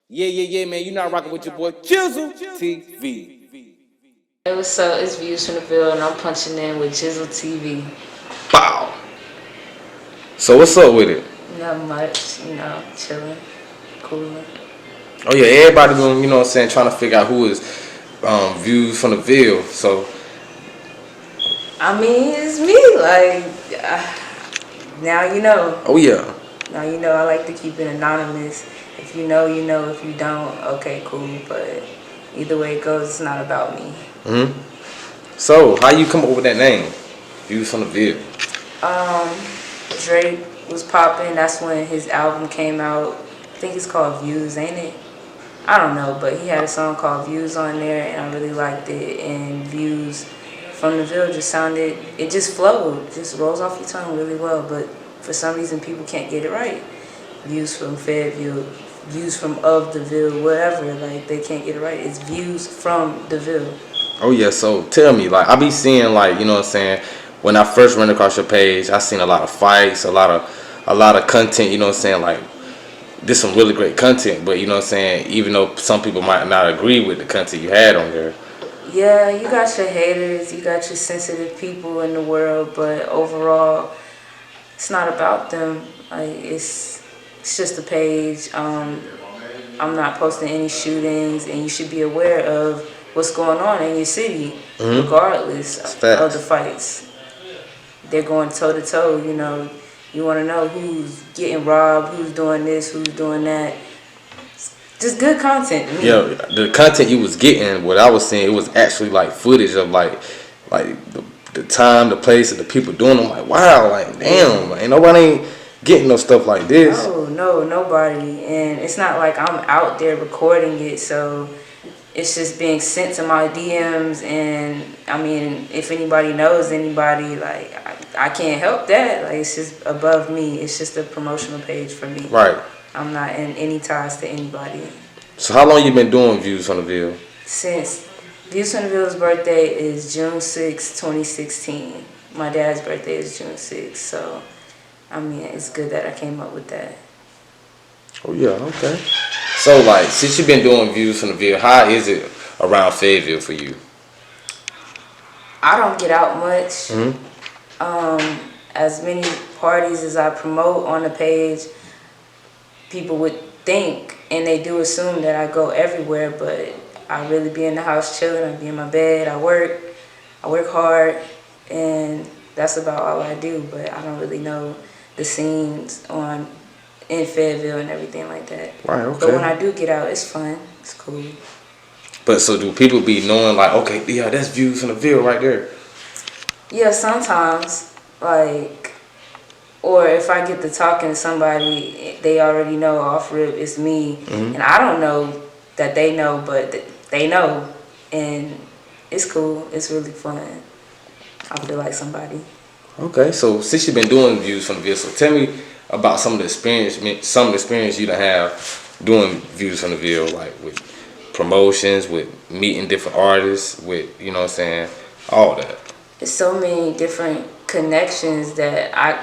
Yeah, man. You not rocking with your boy Chisel TV. Hey, what's up? It's Viewsfromdaville, and I'm punching in with Jizzle TV. Bow. So what's up with it? Not much, chilling, cooling. Oh yeah, everybody been, what I'm saying, trying to figure out who is Views from the Ville. So I mean, it's me. Now you know. oh yeah. Now you know. I like to keep it anonymous. If you know, you know. If you don't, okay, cool. But either way it goes, it's not about me. So how you come up with that name? Views from the Ville. Um, Drake was popping. That's when his album came out. I think it's called Views, ain't it? I don't know, but he had a song called Views on there, and I really liked it. And Views from the Ville just sounded, it just flowed, just rolls off your tongue really well. But for some reason, people can't get it right. Views from Fayetteville, Views from of the Ville, whatever. Like they can't get it right. It's Views from the Ville. Oh yeah. So tell me, like I be seeing like what I'm saying. When I first ran across your page, I seen a lot of fights, a lot of content. You know what I'm saying, like. This some really great content, but what I'm saying, even though some people might not agree with the content you had on there. Yeah, you got your haters, you got your sensitive people in the world, but overall, it's not about them. Like it's just a page. I'm not posting any shootings, and you should be aware of what's going on in your city, regardless It's of the facts. fights. They're going toe to toe. You want to know who's getting robbed, who's doing this, who's doing that. Just good content to Yeah, me. the content you was getting, what I was seeing, it was actually like footage of like the time, the place, and the people doing. I'm like, wow, like damn, like, ain't nobody ain't getting no stuff like this. No, nobody. And it's not like I'm out there recording it, so it's just being sent to my DMs. And I mean, if anybody knows anybody, like I can't help that. Like it's just above me. It's just a promotional page for me. Right. I'm not in any ties to anybody. So how long you been doing Views on the Ville? Since Viewsfromdaville's birthday is June 6, 2016. My dad's birthday is June 6, so I mean it's good that I came up with that. Oh yeah, okay. So like, since you've been doing Views from the Ville, how is it around Fayetteville for you? I don't get out much. Hmm. As many parties as I promote on the page, people would think and they do assume that I go everywhere, but I really be in the house chilling. I be in my bed. I work hard, and that's about all I do. But I don't really know the scenes on in Fayetteville and everything like that. Right. But when Okay. I do get out, it's fun. It's cool. But so do people be knowing like, okay, yeah, that's Views from the Ville right there. Yeah, sometimes like. Or if I get to talking to somebody, they already know off rip it's me, and I don't know that they know, but they know, and it's cool. It's really fun. I feel like somebody. Okay, so since you've been doing Views from the Ville, so tell me about some of the experience you done have doing Views from the Ville, like with promotions, with meeting different artists, with what I'm saying, all that. There's so many different connections that I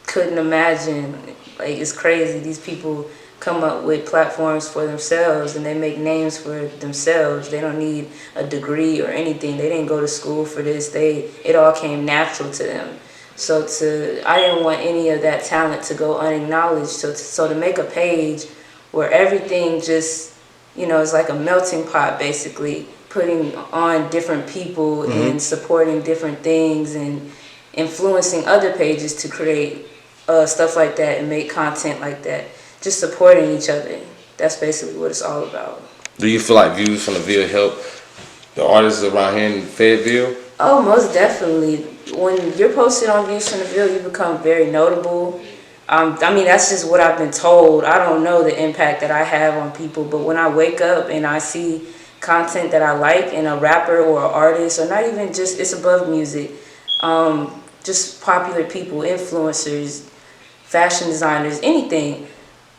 couldn't imagine. Like it's crazy. These people come up with platforms for themselves and they make names for themselves. They don't need a degree or anything. They didn't go to school for this. It all came natural to them. So I didn't want any of that talent to go unacknowledged. So to make a page where everything just is like a melting pot basically, putting on different people and supporting different things and influencing other pages to create stuff like that and make content like that. Just supporting each other. That's basically what it's all about. Do you feel like Views from the Ville help the artists around here in Fayetteville? Oh, most definitely. When you're posted on Views from the Ville, you become very notable. I mean, that's just what I've been told. I don't know the impact that I have on people, but when I wake up and I see content that I like in a rapper or an artist, or not even just, it's above music, just popular people, influencers, fashion designers, anything,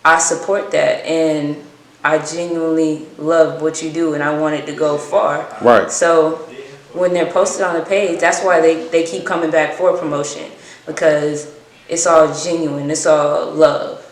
I support that, and I genuinely love what you do, and I want it to go far. Right. So when they're posted on the page, that's why they keep coming back for promotion, because it's all genuine, it's all love.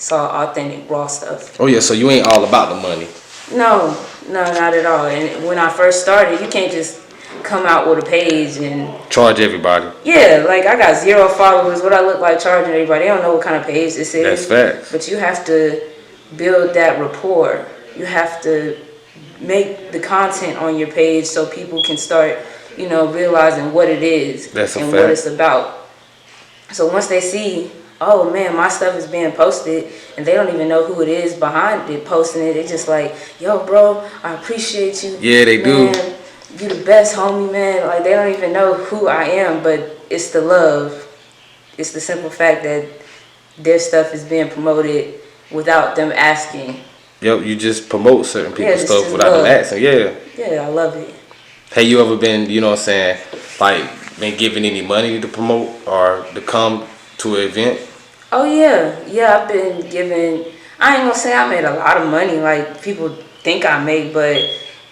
It's all authentic, raw stuff. Oh yeah, so you ain't all about the money. No, not at all. And when I first started, you can't just come out with a page and charge everybody. Yeah, like I got 0 followers. What I look like charging everybody? They don't know what kind of page this is. That's facts. But you have to build that rapport. You have to make the content on your page so people can start, realizing what it is and what it's about. So once they see, oh man, my stuff is being posted, and they don't even know who it is behind it posting it. They just like, yo, bro, I appreciate you. Yeah, they man. do. You the best, homie, man. Like, they don't even know who I am, but it's the love. It's the simple fact that their stuff is being promoted without them asking. Yep, you just promote certain people's stuff without them asking. Yeah. Yeah, I love it. Have you ever been, like, been given any money to promote or to come to an event? Oh, yeah. Yeah, I've been given, I ain't gonna say I made a lot of money like people think I make, but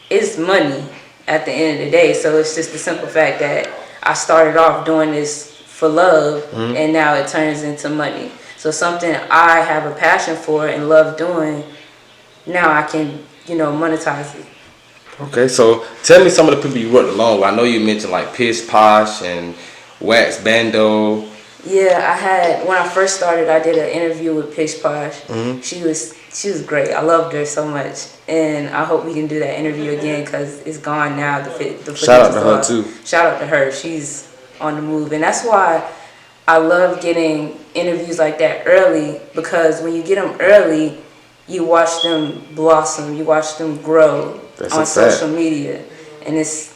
it's money at the end of the day. So it's just the simple fact that I started off doing this for love, and now it turns into money. So something I have a passion for and love doing, now I can, monetize it. Okay, so tell me some of the people you worked along with. I know you mentioned like Pish Posh and Wax Bando. Yeah, when I first started, I did an interview with Pish Posh. She was great. I loved her so much, and I hope we can do that interview again because it's gone now. The Shout out to her too. Shout out to her. She's on the move, and that's why I love getting interviews like that early, because when you get them early, you watch them blossom, you watch them grow on social media, and it's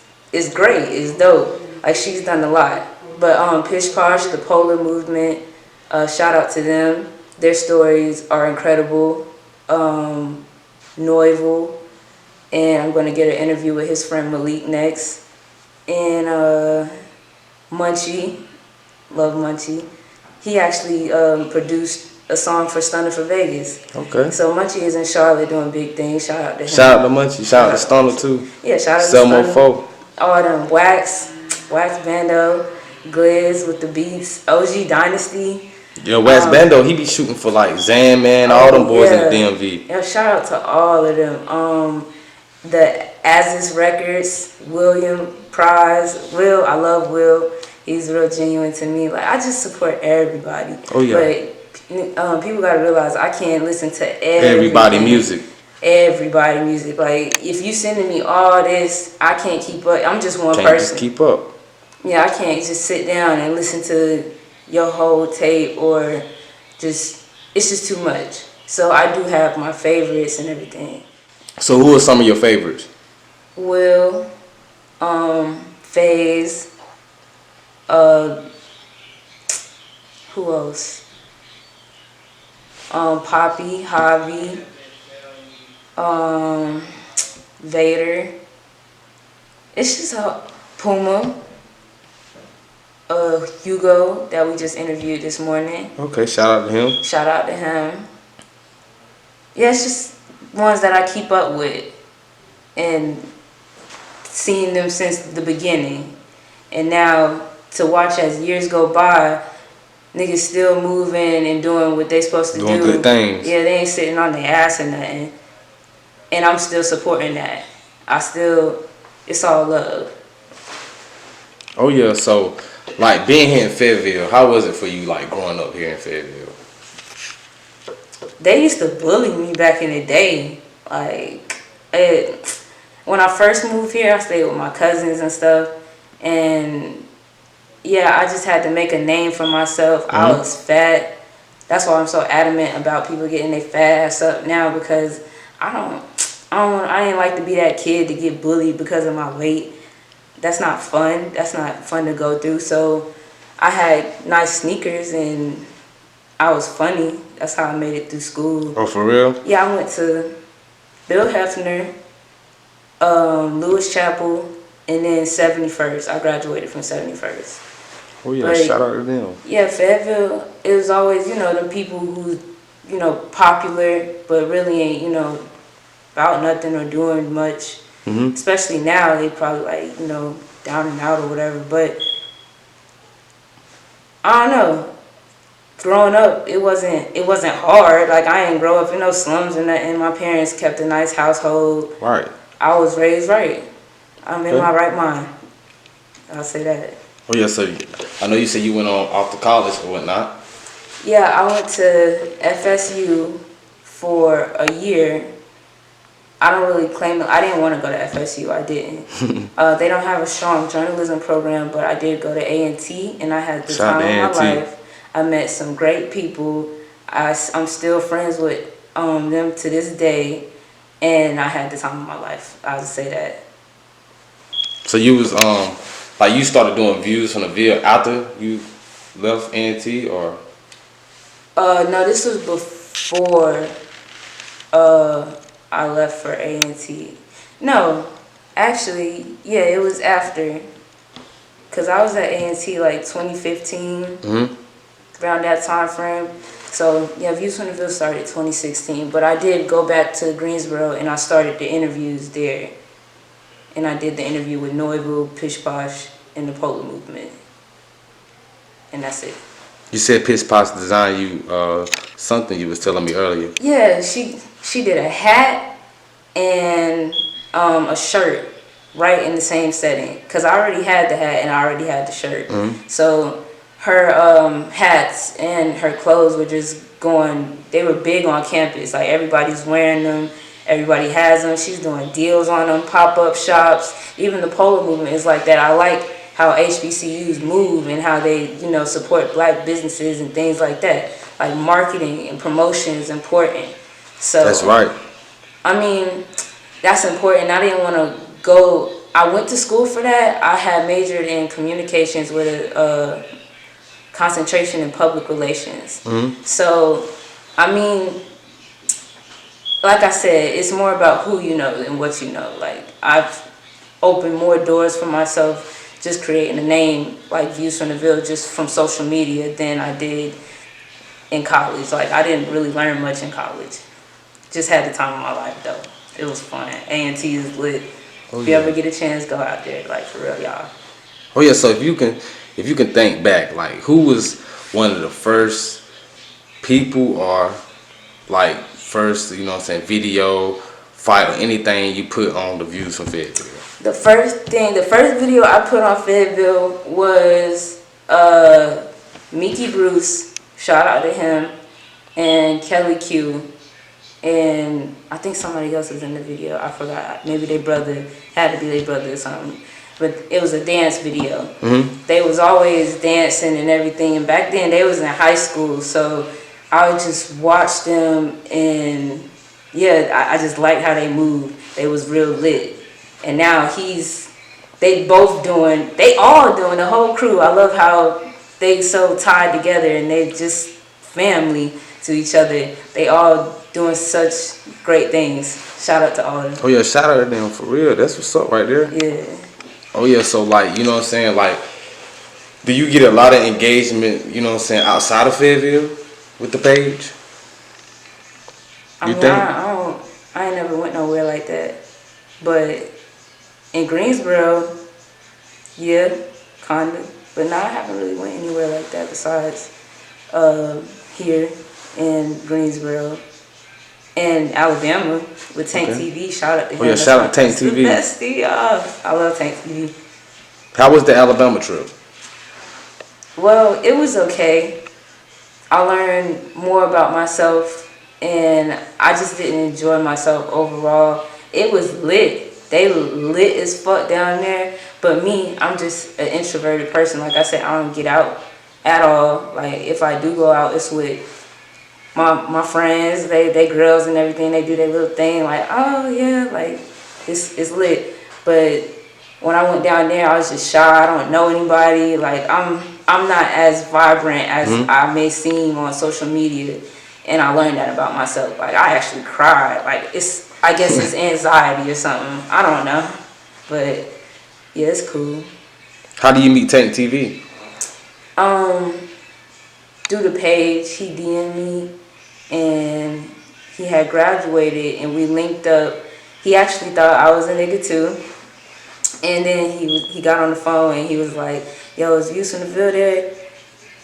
great. It's dope. Like, she's done a lot. But Pish Posh, the Polar Movement, shout out to them. Their stories are incredible. Noivul, and I'm going to get an interview with his friend Malik next. And Munchie, love Munchie. He actually produced a song for Stunner for Vegas. Okay. So Munchie is in Charlotte doing big things. Shout out to him. Shout out to Munchie. Shout out to Stunner too. Yeah, shout out to Stunner. Selmo 4. All them. Wax Bando, Gliz with the beats, OG Dynasty. Yeah, Wax Bando, he be shooting for like Zan, man, all them boys in the DMV. Yeah, shout out to all of them. The Aziz Records, William Prize, Will, I love Will. He's real genuine to me. Like, I just support everybody. Oh yeah. But people gotta realize I can't listen to everybody music. Everybody music. Like, if you sending me all this, I can't keep up. I'm just one person. Can't just keep up. Yeah, I can't just sit down and listen to your whole tape, or it's just too much. So I do have my favorites and everything. So who are some of your favorites? Will, FaZe, who else? Poppy, Javi, Vader. It's just Puma. Hugo, that we just interviewed this morning. Okay, shout out to him. Shout out to him. Yeah, it's just ones that I keep up with and seeing them since the beginning. And now to watch as years go by, niggas still moving and doing what they supposed to do. Doing good things. Yeah, they ain't sitting on their ass or nothing. And I'm still supporting that. It's all love. Oh yeah, so like being here in Fayetteville, how was it for you, like growing up here in Fayetteville? They used to bully me back in the day. Like, when I first moved here, I stayed with my cousins and stuff. And yeah, I just had to make a name for myself. I was fat. That's why I'm so adamant about people getting their fat ass up now, because I didn't like to be that kid to get bullied because of my weight. That's not fun. That's not fun to go through. So I had nice sneakers and I was funny. That's how I made it through school. Oh, for real? Yeah, I went to Bill Hefner, Lewis Chapel, and then 71st. I graduated from 71st. Oh yeah, shout out to them. Yeah, Fayetteville, it was always, the people who, popular, but really ain't, about nothing or doing much. Especially now, they probably like, down and out or whatever. But I don't know. growing up, it wasn't hard. Like, I didn't grow up in no slums and nothing. My parents kept a nice household. Right. I was raised right. I'm in Okay. my right mind. I'll say that. Oh yeah, so I know you said you went on off to college or whatnot. Yeah, I went to FSU for a year. I don't really claim it. I didn't want to go to FSU. I didn't. They don't have a strong journalism program, but I did go to A&T, and I had the Shout out time to of my A&T. life. I met some great people. I'm still friends with them to this day, and I had the time of my life. I would say that. So you was like you started doing Views from the Ville after you left A&T or? No, this was before I left for A&T. No, actually, yeah, it was after. Cause I was at A&T like 2015, around that time frame. So yeah, Viewsfromdaville started 2016, but I did go back to Greensboro and I started the interviews there. And I did the interview with Noiville, Pish Posh, and the Polar Movement. And that's it. You said Piss Potts designed you something you was telling me earlier. Yeah, she did a hat and a shirt right in the same setting. Cause I already had the hat and I already had the shirt. So her hats and her clothes were just going. They were big on campus. Like, everybody's wearing them. Everybody has them. She's doing deals on them, pop-up shops. Even the Polar Movement is like that. I like how HBCUs move and how they, support black businesses and things like that. Like, marketing and promotion is important. So That's right. I mean, that's important. I didn't want to go. I went to school for that. I had majored in communications with a concentration in public relations. So, I mean, like I said, it's more about who you know than what you know. Like, I've opened more doors for myself just creating a name like Viewsfromdaville just from social media than I did in college. Like, I didn't really learn much in college. Just had the time of my life, though. It was fun. A&T is lit. If you ever get a chance, go out there. Like, for real, y'all. Oh yeah, so if you can think back, like, who was one of the first people or like first, video, fight or anything you put on the Views from Fayetteville? The first video I put on Fayetteville was Mickey Bruce, shout out to him, and Kelly Q. And I think somebody else was in the video. I forgot. Maybe their brother, had to be their brother or something. But it was a dance video. They was always dancing and everything. And back then they was in high school, so I would just watch them, and yeah, I just liked how they moved. They was real lit. And now they all doing, the whole crew. I love how they so tied together and they just family to each other. They all doing such great things. Shout out to all of them. Oh yeah, shout out to them for real. That's what's up right there. Yeah. Oh yeah, so like, you know what I'm saying, like, do you get a lot of engagement, outside of Fayetteville with the page? I ain't never went nowhere like that. But in Greensboro, yeah, kinda. But I haven't really went anywhere like that besides here in Greensboro. And Alabama with Tank TV. Shout out to him. Oh yeah, shout out to Tank TV. The bestie. I love Tank TV. How was the Alabama trip? Well, it was okay. I learned more about myself, and I just didn't enjoy myself overall. It was lit. They lit as fuck down there. But me, I'm just an introverted person. Like I said, I don't get out at all. Like, if I do go out, it's with my friends, they girls and everything. They do their little thing, like, oh yeah, like, it's lit. But when I went down there, I was just shy. I don't know anybody. Like, I'm not as vibrant as I may seem on social media, and I learned that about myself. Like, I actually cried. Like, I guess it's anxiety or something. I don't know, but yeah, it's cool. How do you meet Tank TV? Through the page, he DM'd me, and he had graduated, and we linked up. He actually thought I was a nigga too, and then he got on the phone and he was like, "Yo, is Viewsfromdaville there?"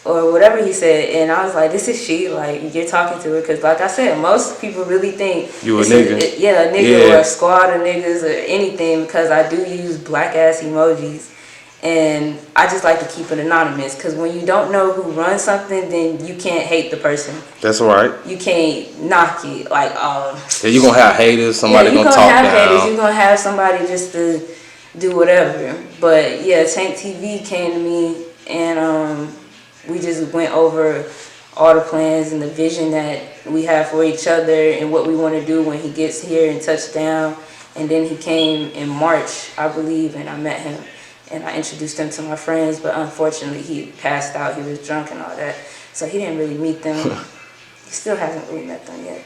or whatever he said, and I was like, this is she, like, you're talking to her, because like I said, most people really think You a nigga. a nigga or a squad of niggas or anything, because I do use black ass emojis, and I just like to keep it anonymous, because when you don't know who runs something, then you can't hate the person. That's right. You can't knock it, like, Yeah, you gonna have haters, somebody gonna talk down. You're gonna have somebody just to do whatever. But yeah, Tank TV came to me, and we just went over all the plans and the vision that we have for each other and what we want to do when he gets here and touchdown. And then he came in March, I believe, and I met him and I introduced him to my friends, but unfortunately he passed out, he was drunk and all that, so he didn't really meet them. He still hasn't really met them yet,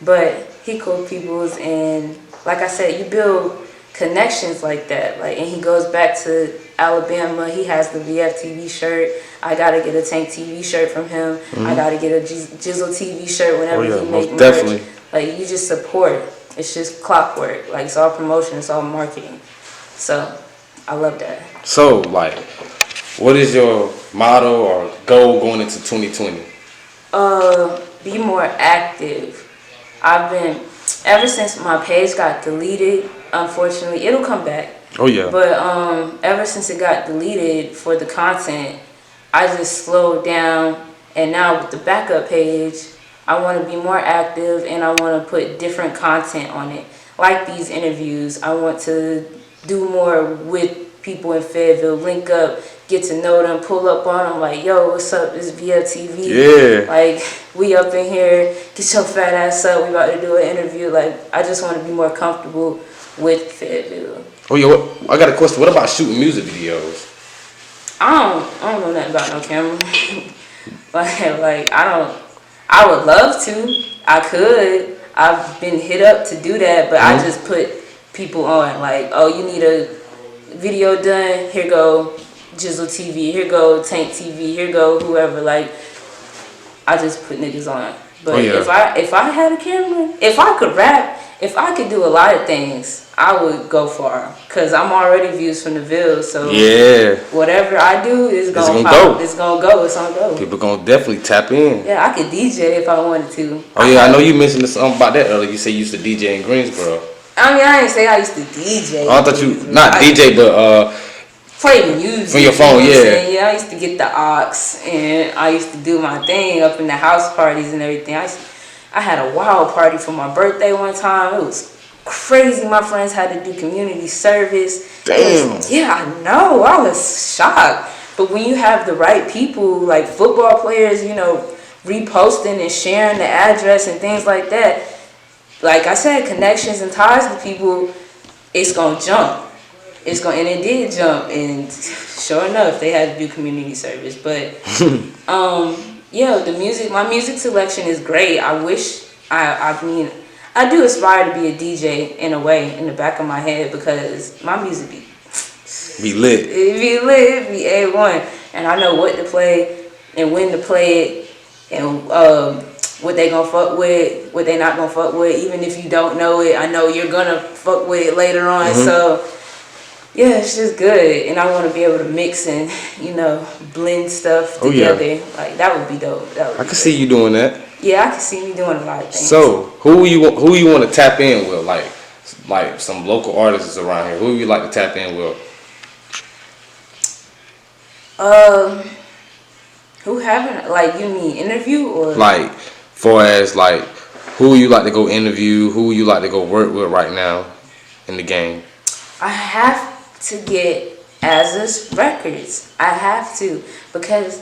but he cool peoples, and like I said, you build connections like that, like, and he goes back to Alabama. He has the VFTV shirt. I gotta get a Tank TV shirt from him. I gotta get a Jizzle TV shirt whenever he make merch. Definitely. Like, you just support. It's just clockwork. Like, it's all promotion. It's all marketing. So I love that. So, like, what is your motto or goal going into 2020? Be more active. I've been, ever since my page got deleted, unfortunately, it'll come back. Oh yeah. But ever since it got deleted for the content, I just slowed down, and now with the backup page, I want to be more active, and I want to put different content on it, like these interviews. I want to do more with people in Fayetteville, link up, get to know them, pull up on them, like, yo, what's up, it's VFTV. Yeah. Like, we up in here, get your fat ass up, we about to do an interview. Like, I just want to be more comfortable with Fayetteville. Oh yeah, I got a question. What about shooting music videos? I don't know nothing about no camera. like I would love to. I could. I've been hit up to do that, but I just put people on, like, oh, you need a video done, here go Jizzle TV, here go Tank TV, here go whoever. Like, I just put niggas on. But if I had a camera, if I could rap, if I could do a lot of things, I would go far, cause I'm already Viewsfromdaville, so yeah, whatever I do is gonna go. It's gonna go. It's gonna go. People gonna definitely tap in. Yeah, I could DJ if I wanted to. Oh yeah, I know you mentioned something about that earlier. You said you used to DJ in Greensboro. I mean, I didn't say I used to DJ. I thought you not DJ, but play music from your phone. Yeah. Yeah, I used to get the aux, and I used to do my thing up in the house parties and everything. I had a wild party for my birthday one time. It was crazy. My friends had to do community service. Damn. Yeah, I know. I was shocked. But when you have the right people, like football players, you know, reposting and sharing the address and things like that, like I said, connections and ties to people, it's gonna jump. And it did jump, and sure enough, they had to do community service. But yeah, my music selection is great. I wish, I mean, I do aspire to be a DJ in a way, in the back of my head, because my music be lit. It be lit, it be A1. And I know what to play and when to play it, and what they gonna fuck with, what they not gonna fuck with. Even if you don't know it, I know you're gonna fuck with it later on. So yeah, it's just good. And I want to be able to mix and, you know, blend stuff together. Yeah. Like, that would be dope. I can see you doing that. Yeah, I can see me doing a lot of things. So, who you want to tap in with? Like some local artists around here. Who you like to tap in with? Who haven't, like, you mean interview or? Like, far as, like, who you like to go interview, who you like to go work with right now in the game? I have to get Azza's records. I have to, because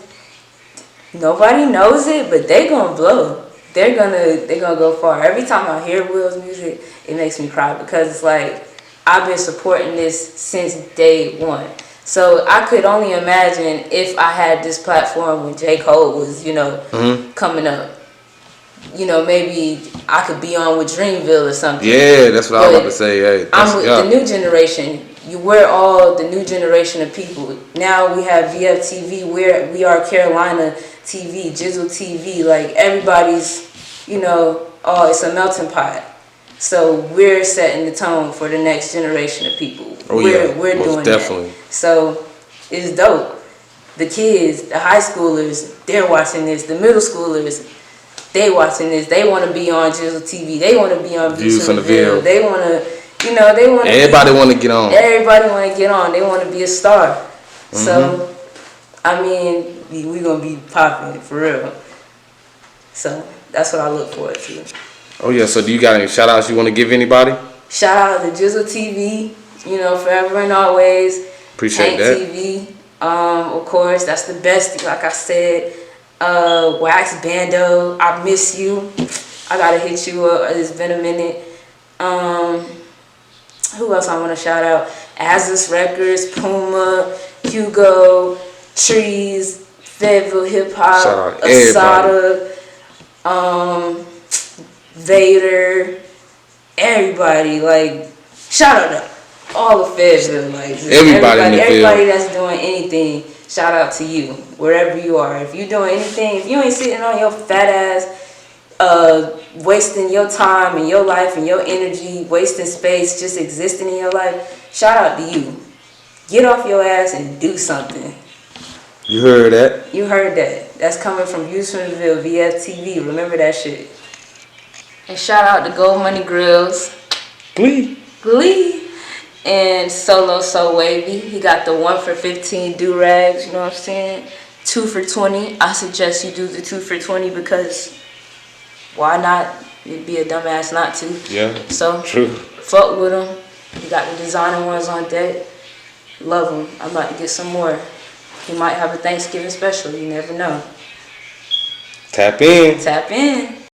nobody knows it, but they gonna blow. They're gonna go far. Every time I hear Will's music, it makes me cry, because it's like, I've been supporting this since day one. So I could only imagine if I had this platform when J. Cole was, you know, coming up. You know, maybe I could be on with Dreamville or something. Yeah, that's what I was about to say. Hey, I'm with the new generation. We're all the new generation of people. Now we have VFTV. We are Carolina TV, Jizzle TV. Like, everybody's, you know, it's a melting pot. So we're setting the tone for the next generation of people. We're doing definitely. That. So it's dope. the kids, the high schoolers, they're watching this. The middle schoolers, they watching this. They want to be on Jizzle TV. They want to be on Viewsfromdaville. They want to, they want to. Everybody want to get on. Everybody want to get on. They want to be a star. So, I mean, we gonna be popping for real. So that's what I look forward to. Oh yeah. So do you got any shout outs you want to give anybody? Shout out to Jizzle TV. Forever and always. Appreciate Tank that. TV. Of course, that's the best. Like I said, Wax Bando. I miss you. I gotta hit you up. It's been a minute. Who else I want to shout out? Azus Records, Puma, Hugo, Trees, Fayetteville Hip Hop, Asada, Vader, everybody. Like, shout out to all of Fayetteville. Like, everybody that's doing anything. Shout out to you, wherever you are. If you doing anything, if you ain't sitting on your fat ass, wasting your time and your life and your energy, wasting space, just existing in your life, shout out to you. Get off your ass and do something. You heard that? You heard that. That's coming from Viewsfromdaville, VFTV. Remember that shit. And shout out to Gold Money Grills. Glee. And Solo So Wavy. He got the 1 for 15 do-rags, you know what I'm saying? 2 for 20. I suggest you do the 2 for 20 because why not? It'd be a dumbass not to. Yeah. So, true. Fuck with them. You got the designer ones on deck. Love them. I'm about to get some more. He might have a Thanksgiving special. You never know. Tap in. Tap in.